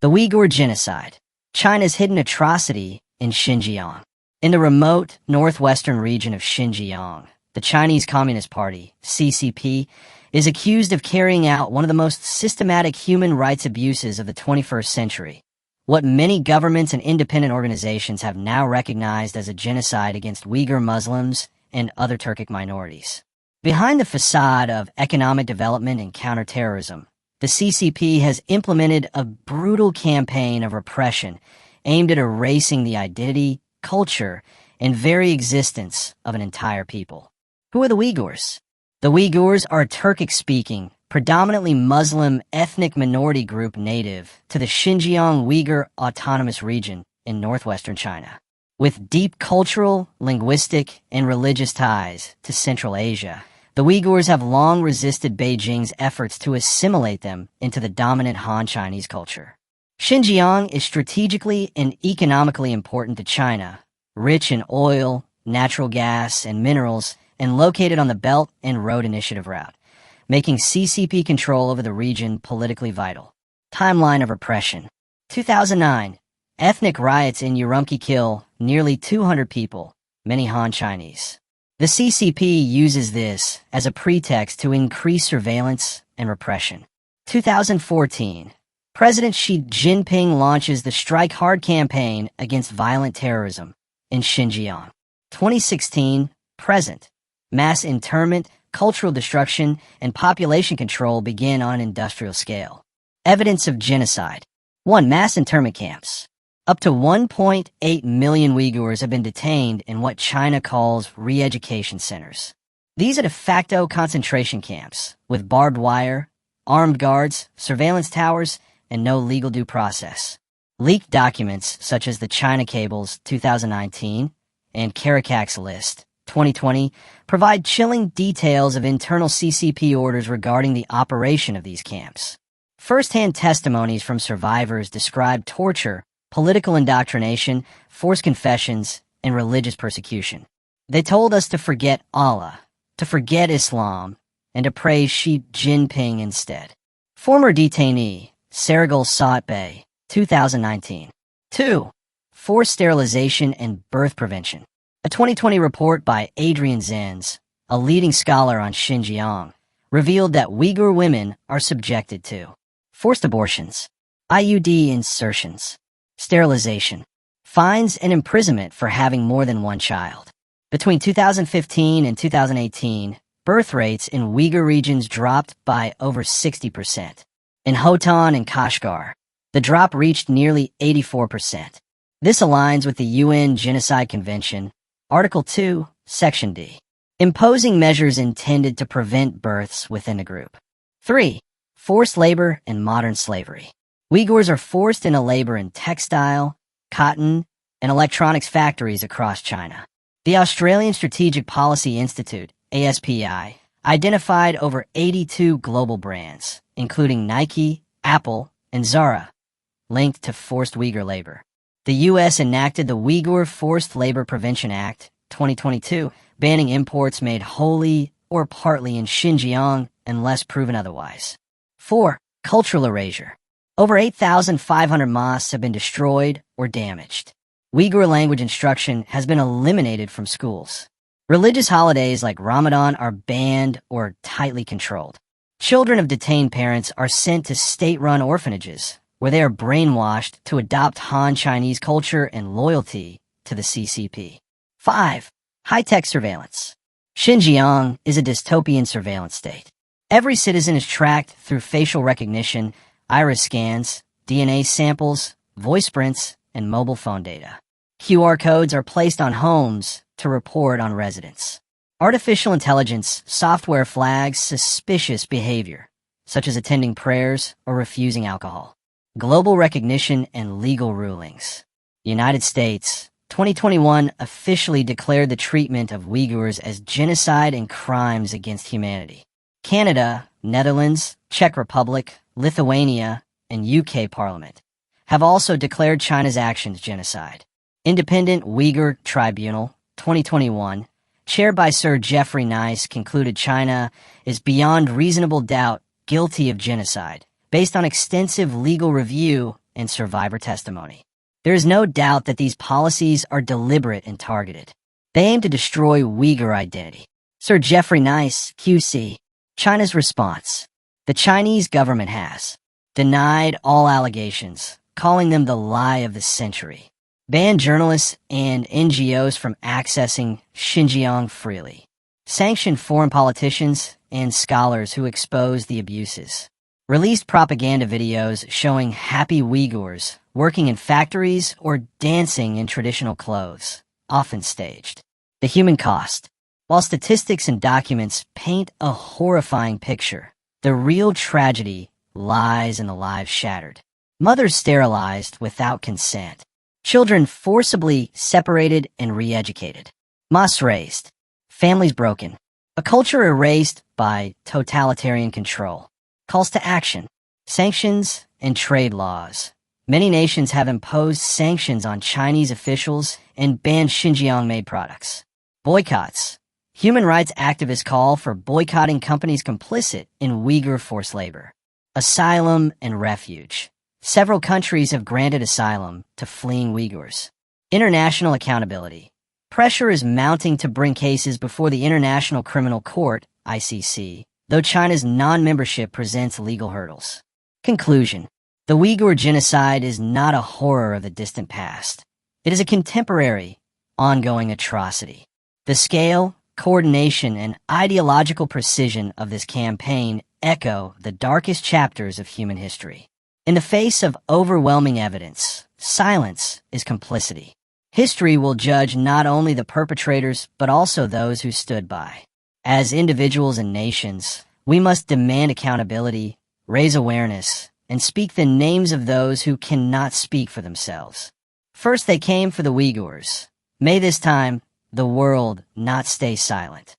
The Uyghur Genocide, China's hidden atrocity in Xinjiang. In the remote northwestern region of Xinjiang, the Chinese Communist Party, CCP, is accused of carrying out one of the most systematic human rights abuses of the 21st century, what many governments and independent organizations have now recognized as a genocide against Uyghur Muslims and other Turkic minorities. Behind the facade of economic development and counterterrorism, the CCP has implemented a brutal campaign of repression aimed at erasing the identity, culture, and very existence of an entire people. Who are the Uyghurs? The Uyghurs are a Turkic-speaking, predominantly Muslim ethnic minority group native to the Xinjiang Uyghur Autonomous Region in northwestern China. With deep cultural, linguistic, and religious ties to Central Asia, the Uyghurs have long resisted Beijing's efforts to assimilate them into the dominant Han Chinese culture. Xinjiang is strategically and economically important to China, rich in oil, natural gas, and minerals, and located on the Belt and Road Initiative route, making CCP control over the region politically vital. Timeline of repression. 2009. Ethnic riots in Urumqi kill nearly 200 people, many Han Chinese. The CCP uses this as a pretext to increase surveillance and repression. 2014. President Xi Jinping launches the Strike Hard campaign against violent terrorism in Xinjiang. 2016. Present. Mass internment, cultural destruction, and population control begin on an industrial scale. Evidence of genocide. 1. Mass internment camps. Up to 1.8 million Uyghurs have been detained in what China calls re-education centers. These are de facto concentration camps, with barbed wire, armed guards, surveillance towers, and no legal due process. Leaked documents such as the China Cables 2019 and Karakak's List 2020 provide chilling details of internal CCP orders regarding the operation of these camps. First-hand testimonies from survivors describe torture, political indoctrination, forced confessions, and religious persecution. They told us to forget Allah, to forget Islam, and to praise Xi Jinping instead. Former detainee, Sergil Saatbay, 2019. 2. Forced sterilization and birth prevention. A 2020 report by Adrian Zenz, a leading scholar on Xinjiang, revealed that Uyghur women are subjected to forced abortions, IUD insertions, sterilization, fines and imprisonment for having more than one child. Between 2015 and 2018, birth rates in Uyghur regions dropped by over 60%. In Hotan and Kashgar, the drop reached nearly 84%. This aligns with the UN Genocide Convention, Article 2, Section D, imposing measures intended to prevent births within the group. 3. Forced labor and modern slavery. Uyghurs are forced into labor in textile, cotton, and electronics factories across China. The Australian Strategic Policy Institute, ASPI, identified over 82 global brands, including Nike, Apple, and Zara, linked to forced Uyghur labor. The U.S. enacted the Uyghur Forced Labor Prevention Act, 2022, banning imports made wholly or partly in Xinjiang unless proven otherwise. 4. Cultural erasure. Over 8,500 mosques have been destroyed or damaged. Uyghur language instruction has been eliminated from schools. Religious holidays like Ramadan are banned or tightly controlled. Children of detained parents are sent to state-run orphanages, where they are brainwashed to adopt Han Chinese culture and loyalty to the CCP. 5. High-tech surveillance. Xinjiang is a dystopian surveillance state. Every citizen is tracked through facial recognition, iris scans, DNA samples, voice prints, and mobile phone data. QR codes are placed on homes to report on residents. Artificial intelligence software flags suspicious behavior, such as attending prayers or refusing alcohol. Global recognition and legal rulings. United States, 2021 officially declared the treatment of Uyghurs as genocide and crimes against humanity. Canada, Netherlands, Czech Republic, Lithuania, and UK Parliament have also declared China's actions genocide. Independent Uyghur Tribunal, 2021, chaired by Sir Geoffrey Nice, concluded China is beyond reasonable doubt guilty of genocide, based on extensive legal review and survivor testimony. There is no doubt that these policies are deliberate and targeted. They aim to destroy Uyghur identity. Sir Jeffrey Nice, QC. China's response. The Chinese government has denied all allegations, calling them the lie of the century, banned journalists and NGOs from accessing Xinjiang freely, sanctioned foreign politicians and scholars who expose the abuses, released propaganda videos showing happy Uyghurs working in factories or dancing in traditional clothes, often staged. The human cost. While statistics and documents paint a horrifying picture, the real tragedy lies in the lives shattered. Mothers sterilized without consent. Children forcibly separated and re-educated. Mosques razed. Families broken. A culture erased by totalitarian control. Calls to action. Sanctions and trade laws. Many nations have imposed sanctions on Chinese officials and banned Xinjiang-made products. Boycotts. Human rights activists call for boycotting companies complicit in Uyghur forced labor. Asylum and refuge. Several countries have granted asylum to fleeing Uyghurs. International accountability. Pressure is mounting to bring cases before the International Criminal Court, ICC, though China's non-membership presents legal hurdles. Conclusion. The Uyghur genocide is not a horror of the distant past. It is a contemporary, ongoing atrocity. The scale, coordination, and ideological precision of this campaign echo the darkest chapters of human history. In the face of overwhelming evidence, silence is complicity. History will judge not only the perpetrators, but also those who stood by. As individuals and nations, we must demand accountability, raise awareness, and speak the names of those who cannot speak for themselves. First they came for the Uyghurs. May this time, the world not stay silent.